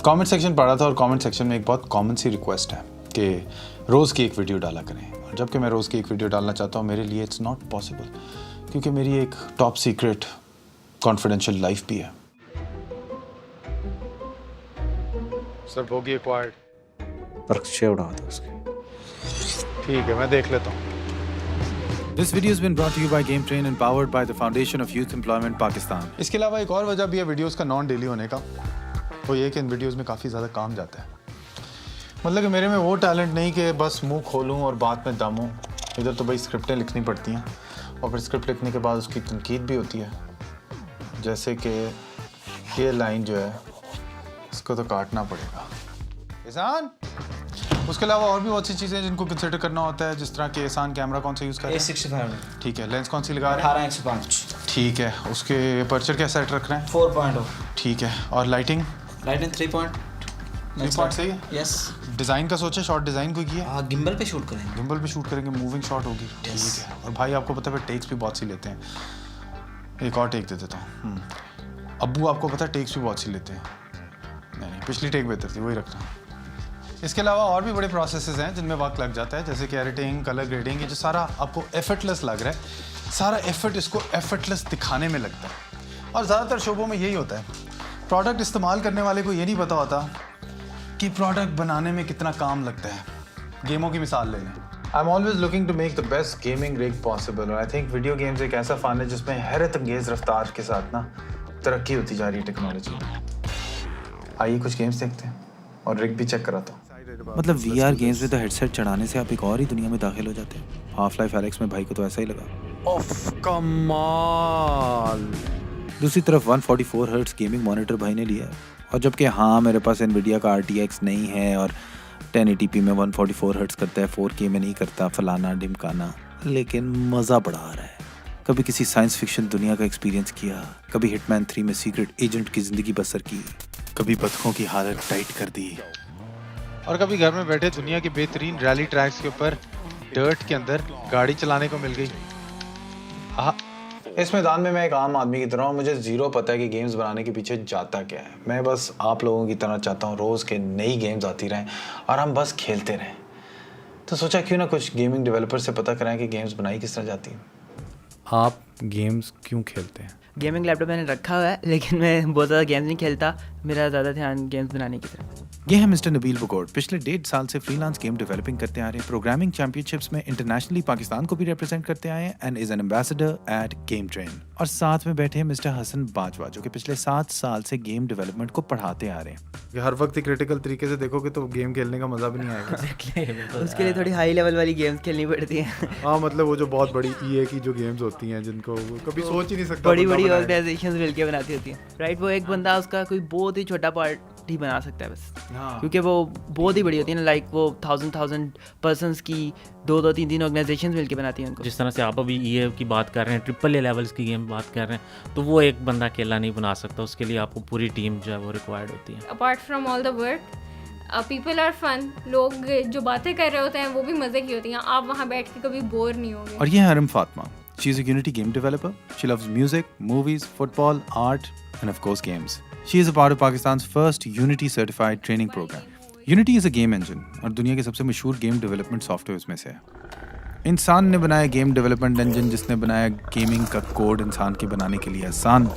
Comment section पढ़ा था और कमेंट सेक्शन में एक बहुत कॉमन सी रिक्वेस्ट है कि रोज़ की एक वीडियो डाला करें, और जबकि मैं रोज़ की एक वीडियो डालना चाहता हूँ मेरे लिए इट्स नॉट पॉसिबल, क्योंकि मेरी एक टॉप सीक्रेट कॉन्फिडेंशियल लाइफ भी है। सर बोगी एक्वायर्ड, पर्चे उड़ा दो उसके। ठीक है मैं देख लेता हूँ। This video has been brought to you by Game Train and powered by the Foundation of Youth Employment Pakistan. इसके अलावा एक और वजह भी है वीडियोस का नॉन डेली होने का, वो ये कि इन वीडियोस में काफ़ी ज़्यादा काम जाता है। मतलब कि मेरे में वो टैलेंट नहीं कि बस मुंह खोलूं और बात में दम हो। इधर तो भाई स्क्रिप्टें लिखनी पड़ती हैं और फिर स्क्रिप्ट लिखने के बाद उसकी तनकीद भी होती है, जैसे कि ये लाइन जो है इसको तो काटना पड़ेगा एहसान। उसके अलावा और भी बहुत सी चीज़ें जिनको कंसिडर करना होता है, जिस तरह के एहसान कैमरा कौन सा यूज़ कर रहे हैं? A65 ठीक है। लेंस कौन सी लगा रहे हैं? 18-105 ठीक है। उसके अपर्चर क्या सेट रख रहे हैं? 4.0 ठीक है। और लाइटिंग? लाइटिंग 3 पॉइंट सही है। यस। डिज़ाइन का सोचे, शॉर्ट डिज़ाइन कोई किया? गिम्बल पे शूट करेंगे। गिम्बल पे शूट करेंगे, मूविंग शॉट होगी। ठीक है। और भाई आपको पता है फिर टेक्स भी बहुत सी लेते हैं। एक और टेक दे देता हूँ। अब्बू आपको पता है टेक्स भी बहुत सी लेते हैं। नहीं पिछली टेक बेहतर थी, वही रखना। इसके अलावा और भी बड़े प्रोसेसेस हैं जिनमें वक्त लग जाता है, जैसे कि एडिटिंग, कलर ग्रेडिंग, ये जो सारा आपको एफर्टलेस लग रहा है, सारा एफर्ट इसको एफर्टलेस दिखाने में लगता है। और ज़्यादातर शोबों में यही होता है। प्रोडक्ट इस्तेमाल करने वाले को ये नहीं पता होता कि प्रोडक्ट बनाने में कितना काम लगता है। गेमों की मिसाल ले लें। I am always looking to make the best gaming rig possible, और आई थिंक वीडियो गेम्स एक ऐसा फन है जिसमें हैरत अंगेज़ रफ्तार के साथ ना तरक्की होती जा रही है टेक्नोलॉजी में। आइए कुछ गेम्स देखते हैं और रिग भी चेक कराता हूँ। मतलब VR गेम्स में तो हेडसेट चढ़ाने से आप एक और ही दुनिया में दाखिल हो जाते हैं। हाफ लाइफ एलेक्स में भाई को तो ऐसा ही लगा। ओफ कमाल। दूसरी तरफ 144 हर्ट्ज गेमिंग मॉनिटर भाई ने लिया है, और जबकि हाँ मेरे पास NVIDIA का RTX नहीं है और 1080p में 144 हर्ट्ज करता है, 4K में नहीं करता, फलाना ढिमकाना, लेकिन मज़ा बड़ा आ रहा है। कभी किसी साइंस फिक्शन दुनिया का एक्सपीरियंस किया, कभी हिटमैन 3 में सीक्रेट एजेंट की ज़िंदगी बसर की, कभी बतखों की हालत टाइट कर दी, और कभी घर में बैठे दुनिया के बेहतरीन रैली ट्रैक्स के ऊपर डर्ट के अंदर गाड़ी चलाने को मिल गई। इस मैदान में मैं एक आम आदमी की तरह हूँ, मुझे ज़ीरो पता है कि गेम्स बनाने के पीछे जाता क्या है। मैं बस आप लोगों की तरह चाहता हूँ रोज़ के नई गेम्स आती रहें और हम बस खेलते रहें। तो सोचा क्यों ना कुछ गेमिंग डेवलपर से पता कराएं कि गेम्स बनाई किस तरह जाती है। आप गेम्स क्यों खेलते हैं? गेमिंग लैपटॉप मैंने रखा हुआ है, लेकिन मैं बहुत ज़्यादा गेम्स नहीं खेलता। मेरा ज़्यादा ध्यान गेम्स बनाने की तरफ। ये है मिस्टर नबील बकोट। पिछले 1.5 साल से फ्रीलांस गेम डेवलपिंग करते आ रहे हैं। प्रोग्रामिंग चैंपियनशिप्स में इंटरनेशनली पाकिस्तान को भी रिप्रेजेंट करते आए हैं and is an ambassador eight game train. और साथ में बैठे हैं मिस्टर हसन बाजवा, जो कि पिछले 7 साल से गेम डेवलपमेंट को पढ़ाते आ रहे हैं। हर वक्त ही क्रिटिकल तरीके से देखोगे तो गेम खेलने का मजा भी नहीं आएगा। उसके लिए थोड़ी हाई लेवल वाली गेम्स खेलनी पड़ती है। हाँ मतलब वो जो बहुत बड़ी EA की जो गेम्स होती हैं जिनको वो कभी सोच ही नहीं सकता, बड़ी बड़ी ऑर्गेनाइजेशंस मिलके बनाती होती हैं, राइट। वो एक बंदा उसका कोई बहुत ही छोटा पार्ट ही बना सकता है बस। हाँ। क्योंकि वो बहुत ही बड़ी होती है ना, लाइक वो 1000 पर्सन्स की 2-3 ऑर्गेनाइजेशंस मिलके बनाती हैं उनको। जिस तरह से आप अभी EA की बात कर रहे हैं, AAA लेवल्स की गेम बात कर रहे हैं, तो वो एक बंदा अकेला नहीं बना सकता। उसके लिए आपको पूरी टीम जो है वो रिक्वायर्ड होती है। Apart from all the work, people are fun. लोग जो बातें कर रहे होते हैं वो भी मज़े की होती हैं। आप वहाँ बैठ के कभी बोर नहीं होंगे। और ये है Aram Fatima. She is a unity game developer. She loves music, movies, football, art and of course games. She is a part of Pakistan's first Unity certified training program. Unity is a game engine और दुनिया के सबसे मशहूर game development software में से है। इंसान ने बनाया गेम डेवलपमेंट इंजन, जिसने बनाया गेमिंग का कोड इंसान के बनाने के लिए आसान,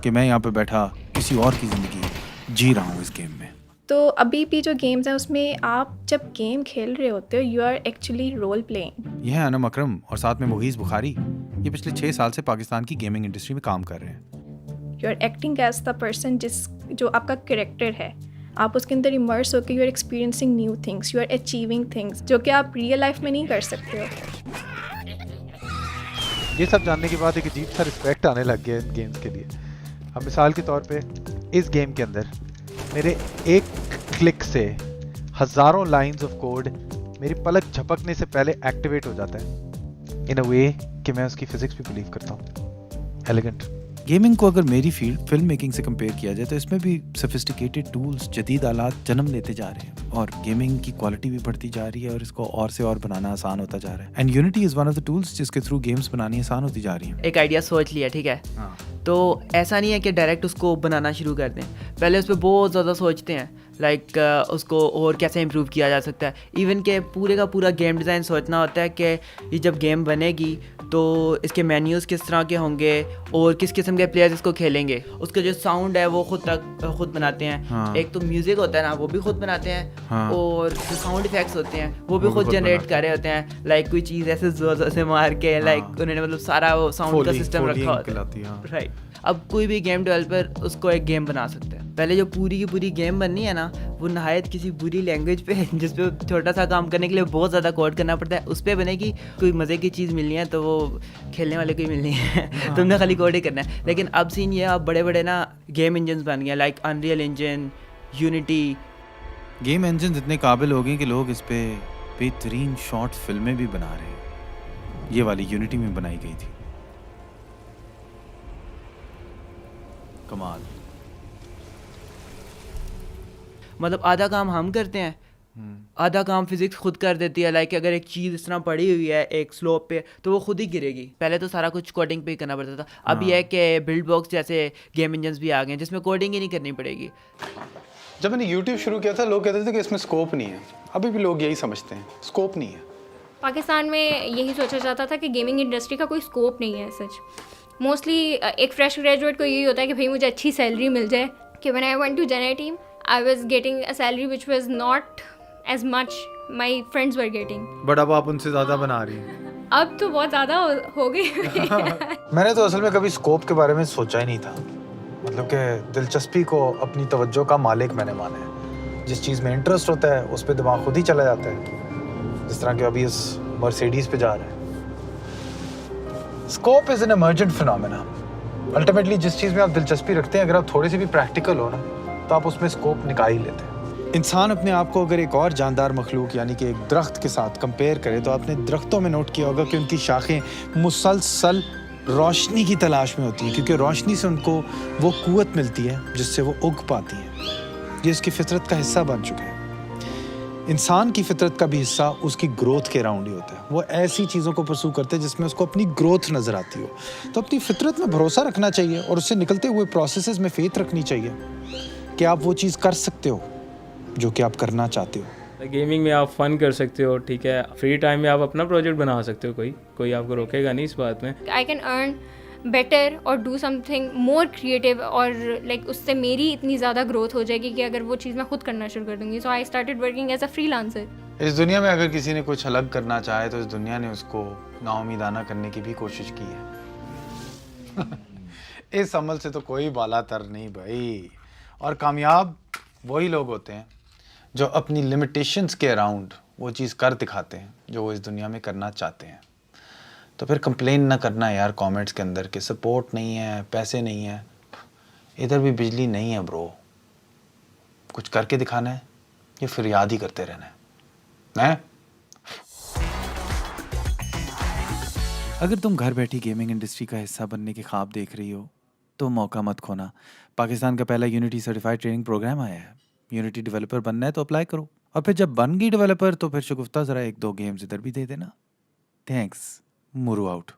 कि मैं यहाँ पे बैठा किसी और की ज़िंदगी जी रहा हूँ इस गेम में। तो अभी भी जो गेम्स हैं उसमें आप जब गेम खेल रहे होते हो you are actually role playing. यह है अनम अकरम और साथ में मुगीज़ बुखारी। ये पिछले 6 साल से पाकिस्तान की गेमिंग इंडस्ट्री में काम कर रहे हैं। You are acting as the person जो आपका कैरेक्टर है, आप उसके अंदर इमर्स होकर you are experiencing new things, you are achieving things जो कि आप रियल लाइफ में नहीं कर सकते हो। ये सब जानने के बाद एक अजीब सा रिस्पेक्ट आने लग गया इन गेम्स के लिए। अब मिसाल के तौर पे इस गेम के अंदर मेरे एक क्लिक से हज़ारों लाइंस ऑफ कोड मेरी पलक झपकने से पहले एक्टिवेट हो जाता है इन अ वे कि मैं उसकी फिजिक्स भी बिलीव करता हूँ। एलिगेंट। गेमिंग को अगर मेरी फील्ड फिल्म मेकिंग से कंपेयर किया जाए तो इसमें भी सोफिस्टिकेटेड टूल्स, जदीद आलात जन्म लेते जा रहे हैं और गेमिंग की क्वालिटी भी बढ़ती जा रही है और इसको और से और बनाना आसान होता जा रहा है। And unity is one of the tools जिसके थ्रू गेम्स बनानी आसान होती जा रही है। एक आइडिया सोच लिया, ठीक है, तो ऐसा नहीं है कि डायरेक्ट उसको बनाना शुरू कर दें। पहले उस पर बहुत ज़्यादा सोचते हैं, लाइक उसको और कैसे इम्प्रूव किया जा सकता है। इवन के पूरे का पूरा गेम डिज़ाइन सोचना होता है कि ये जब गेम बनेगी तो इसके मेन्यूज़ किस तरह के होंगे और किस किस्म के प्लेयर्स इसको खेलेंगे। उसका जो साउंड है वो खुद बनाते हैं। हाँ। एक तो म्यूज़िक होता है ना, वो भी खुद बनाते हैं। हाँ। और जो साउंड इफेक्ट्स होते हैं वो भी वो भी खुद खुद जनरेट बनाते कर रहे होते हैं। लाइक कोई चीज़ ऐसे जोर से मार के लाइक उन्होंने मतलब सारा वो साउंड का सिस्टम रखा होता है। राइट। अब कोई भी गेम डेवलपर उसको एक गेम बना सकता है। पहले जो पूरी की पूरी गेम बननी है ना, वो नहायत किसी बुरी लैंग्वेज पे जिस पे छोटा सा काम करने के लिए बहुत ज़्यादा कोड करना पड़ता है, उस पर बनेगी। कोई मज़े की चीज़ मिलनी है तो वो खेलने वाले को ही मिलनी है। तुमने खाली कोड ही करना है। लेकिन अब सीन ये, अब बड़े बड़े ना गेम इंजन बन गए, like unreal engine, unity. Game engine इतने काबिल हो गए कि लोग इस पे बेहतरीन शॉर्ट फिल्में भी बना रहे हैं। ये वाली यूनिटी में बनाई गई थी। कमाल। मतलब आधा काम हम करते हैं, आधा काम फिजिक्स खुद कर देती है। लाइक अगर एक चीज़ इस तरह पड़ी हुई है एक स्लोप पे तो वो खुद ही गिरेगी। पहले तो सारा कुछ कोडिंग पे ही करना पड़ता था। अब ये है कि बिल्ड बॉक्स जैसे गेम इंजन्स भी आ गए हैं जिसमें कोडिंग ही नहीं करनी पड़ेगी। जब मैंने YouTube शुरू किया था लोग कहते थे कि इसमें स्कोप नहीं है। अभी भी लोग यही समझते हैं, स्कोप नहीं है। पाकिस्तान में यही सोचा जाता था कि गेमिंग इंडस्ट्री का कोई स्कोप नहीं है। सच मोस्टली एक फ्रेश ग्रेजुएट को यही होता है कि भाई मुझे अच्छी सैलरी मिल जाए। कि when I went to general team I was getting a salary which was not as much my friends were getting. But अब आप उनसे ज़्यादा बना रही हैं। अब तो बहुत ज़्यादा हो गई। मैंने तो असल में कभी स्कोप के बारे में सोचा ही नहीं था। मतलब कि दिलचस्पी को अपनी तवज्जो का मालिक मैंने माना है। जिस चीज़ में इंटरेस्ट होता है उस पर दिमाग खुद ही चला जाता है। जिस तरह के अभी इस मर्सिडीज़ पे जा रहे हैं। Scope is an emergent phenomena. Ultimately जिस चीज़ में आप दिलचस्पी रखते हैं, अगर आप थोड़े से भी प्रैक्टिकल हो ना, तो आप उसमें स्कोप निकाल ही लेते हैं। इंसान अपने आप को अगर एक और जानदार मखलूक यानी कि एक दरख्त के साथ कंपेयर करे तो आपने दरख्तों में नोट किया होगा कि उनकी शाखें मुसलसल रोशनी की तलाश में होती हैं, क्योंकि रोशनी से उनको वो क़ुव्वत मिलती है जिससे वो उग पाती हैं। ये उसकी फितरत का हिस्सा बन चुका है। इंसान की फितरत का भी हिस्सा उसकी ग्रोथ के राउंड ही होता है। वो ऐसी चीज़ों को परसू करते हैं जिसमें उसको अपनी ग्रोथ नज़र आती हो। तो अपनी फितरत में भरोसा रखना चाहिए और उससे निकलते हुए प्रोसेसेस में फेथ रखनी चाहिए कि आप वो चीज़ कर सकते हो जो कि आप करना चाहते हो। गेमिंग में आप फन कर सकते हो, ठीक है। फ्री टाइम में आप अपना प्रोजेक्ट बना सकते हो, कोई आपको रोकेगा नहीं इस बात में। आई कैन अर्न बेटर और डू समथिंग मोर क्रिएटिव और लाइक उससे मेरी इतनी ज़्यादा ग्रोथ हो जाएगी कि अगर वो चीज़ मैं खुद करना शुरू कर दूँगी। So I started working as a freelancer. इस दुनिया में अगर किसी ने कुछ अलग करना चाहे तो इस दुनिया ने उसको नाउमीदाना करने की भी कोशिश की है। इस अमल से तो कोई बाला तर नहीं भाई। और कामयाब वही लोग होते हैं जो अपनी लिमिटेशंस के अराउंड वो चीज़ कर दिखाते हैं जो वो इस दुनिया में करना चाहते हैं। तो फिर कंप्लेन ना करना यार कमेंट्स के अंदर कि सपोर्ट नहीं है, पैसे नहीं है। इधर भी बिजली नहीं है ब्रो। कुछ करके दिखाना है या फिर याद ही करते रहना है? अगर तुम घर बैठी गेमिंग इंडस्ट्री का हिस्सा बनने के ख्वाब देख रही हो तो मौका मत खोना। पाकिस्तान का पहला यूनिटी सर्टिफाइड ट्रेनिंग प्रोग्राम आया है। यूनिटी डेवलपर बनना है तो अप्लाई करो, और फिर जब बन गई डेवलपर तो फिर शगुफ्ता ज़रा 1-2 गेम्स इधर भी दे देना। थैंक्स। मुरू आउट।